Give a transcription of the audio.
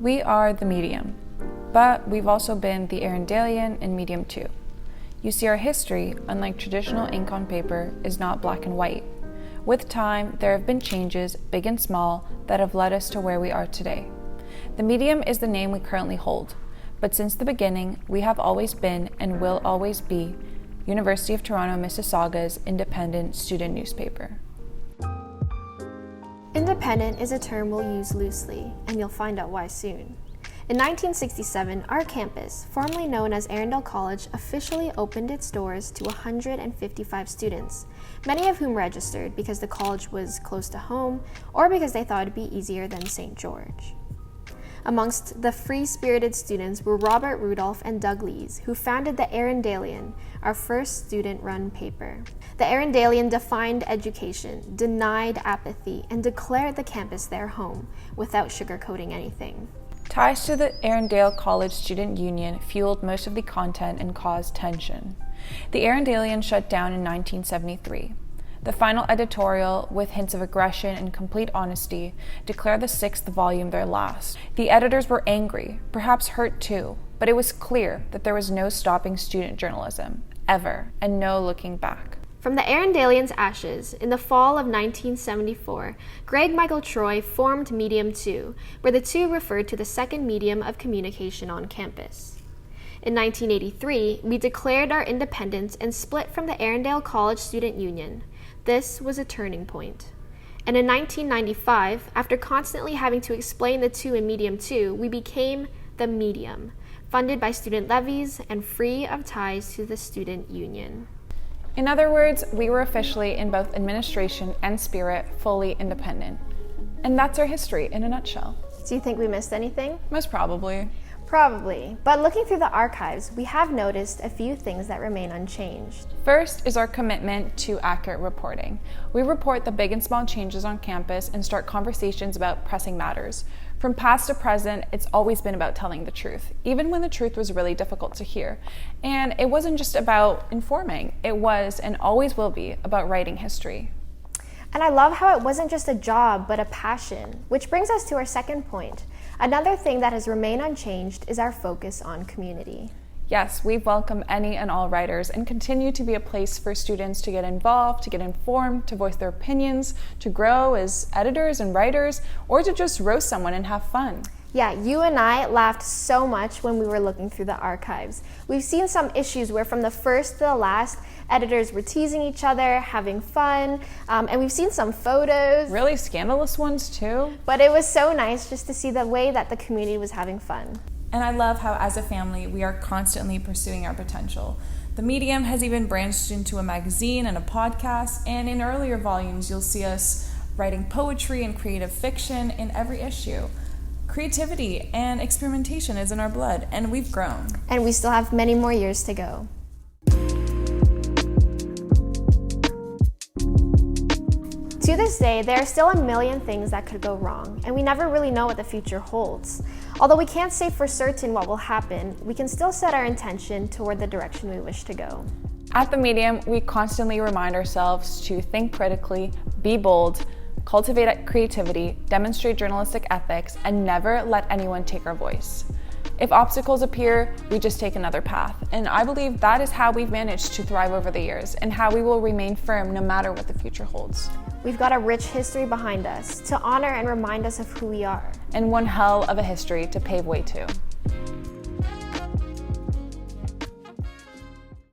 We are the Medium, but we've also been the Erindalian and Medium too. You see, our history, unlike traditional ink on paper, is not black and white. With time, there have been changes, big and small, that have led us to where we are today. The Medium is the name we currently hold, but since the beginning, we have always been and will always be University of Toronto Mississauga's independent student newspaper. Independent is a term we'll use loosely, and you'll find out why soon. In 1967, our campus, formerly known as Erindal College, officially opened its doors to 155 students, many of whom registered because the college was close to home or because they thought it'd be easier than St. George. Amongst the free-spirited students were Robert Rudolph and Doug Lees, who founded the Erindalian, our first student-run paper. The Erindalian defined education, denied apathy, and declared the campus their home without sugarcoating anything. Ties to the Erindale College Student Union fueled most of the content and caused tension. The Erindalian shut down in 1973. The final editorial, with hints of aggression and complete honesty, declared the 6th volume their last. The editors were angry, perhaps hurt too, but it was clear that there was no stopping student journalism, ever, and no looking back. From the Erindalian's ashes, in the fall of 1974, Greg Michael Troy formed Medium 2, where the two referred to the second medium of communication on campus. In 1983, we declared our independence and split from the Erindale College Student Union. This was a turning point. And in 1995, after constantly having to explain the two in Medium 2, we became the Medium, funded by student levies and free of ties to the student union. In other words, we were officially, in both administration and spirit, fully independent. And that's our history in a nutshell. Do you think we missed anything? Most probably. Probably, but looking through the archives, we have noticed a few things that remain unchanged. First is our commitment to accurate reporting. We report the big and small changes on campus and start conversations about pressing matters. From past to present, it's always been about telling the truth, even when the truth was really difficult to hear. And it wasn't just about informing, it was and always will be about writing history. And I love how it wasn't just a job, but a passion, which brings us to our second point. Another thing that has remained unchanged is our focus on community. Yes, we welcome any and all writers and continue to be a place for students to get involved, to get informed, to voice their opinions, to grow as editors and writers, or to just roast someone and have fun. Yeah, you and I laughed so much when we were looking through the archives. We've seen some issues where from the first to the last, editors were teasing each other, having fun, and we've seen some photos. Really scandalous ones too. But it was so nice just to see the way that the community was having fun. And I love how as a family, we are constantly pursuing our potential. The Medium has even branched into a magazine and a podcast, and in earlier volumes, you'll see us writing poetry and creative fiction in every issue. Creativity and experimentation is in our blood, and we've grown. And we still have many more years to go. To this day, there are still a million things that could go wrong, and we never really know what the future holds. Although we can't say for certain what will happen, we can still set our intention toward the direction we wish to go. At the Medium, we constantly remind ourselves to think critically, be bold, cultivate creativity, demonstrate journalistic ethics, and never let anyone take our voice. If obstacles appear, we just take another path. And I believe that is how we've managed to thrive over the years and how we will remain firm no matter what the future holds. We've got a rich history behind us to honor and remind us of who we are. And one hell of a history to pave way to.